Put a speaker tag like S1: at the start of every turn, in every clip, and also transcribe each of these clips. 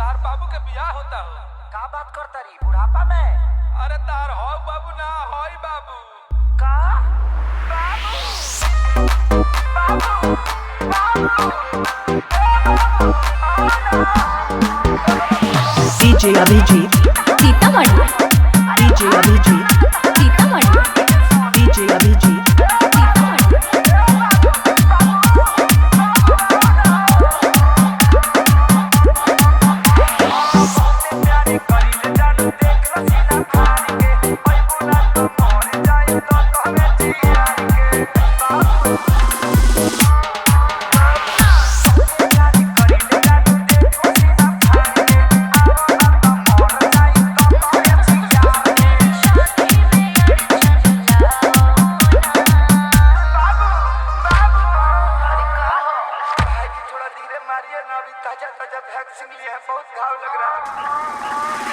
S1: तार बाबू के बियाह होता हो।
S2: का बात करता रही बुढ़ापा में?
S1: अरे तार हो बाबू ना होई बाबू
S2: का बाबू बाबू
S3: DJ Abhijeet
S4: Sitamarhi
S3: DJ Abhijeet
S4: Sitamarhi
S3: DJ Abhijeet
S2: vaccine लिया है, बहुत घाव लग रहा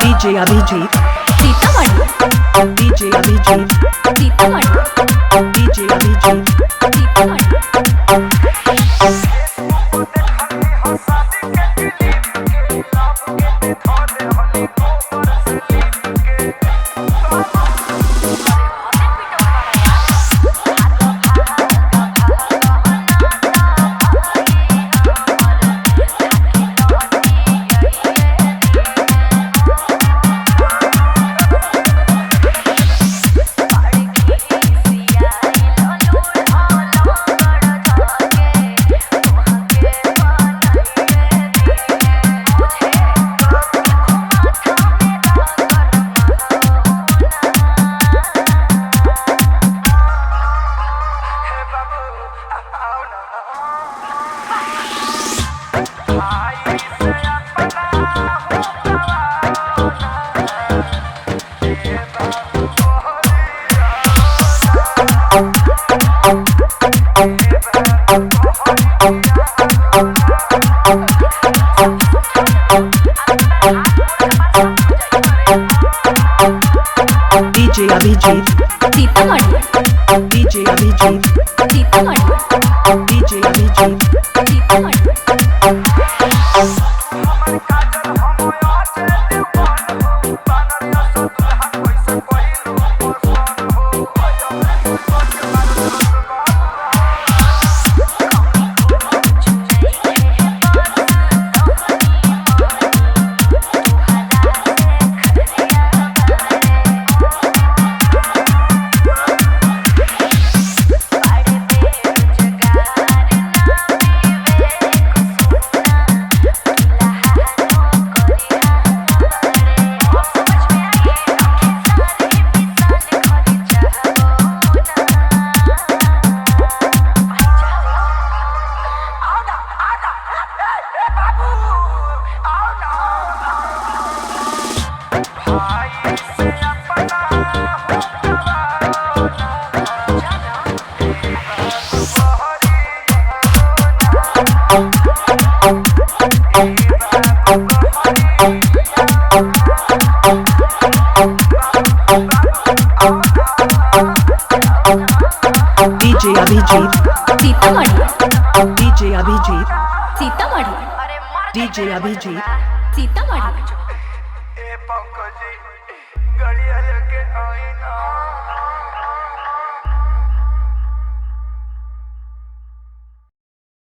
S3: DJ Abhijeet
S4: Sitamarhi
S3: DJ Abhijeet
S4: Sitamarhi
S3: DJ Abhijeet
S4: Sitamarhi
S3: DJ Abhijeet
S4: Sitamarhi
S3: DJ Abhijeet
S4: Sitamarhi
S3: DJ Abhijeet
S4: Sitamarhi
S3: DJ Abhijeet
S4: Sitamarhi
S3: DJ Abhijeet
S4: Sitamarhi
S3: DJ Abhijeet
S4: Sitamarhi
S2: ए पंकज जी गाड़ी लेके आई ना।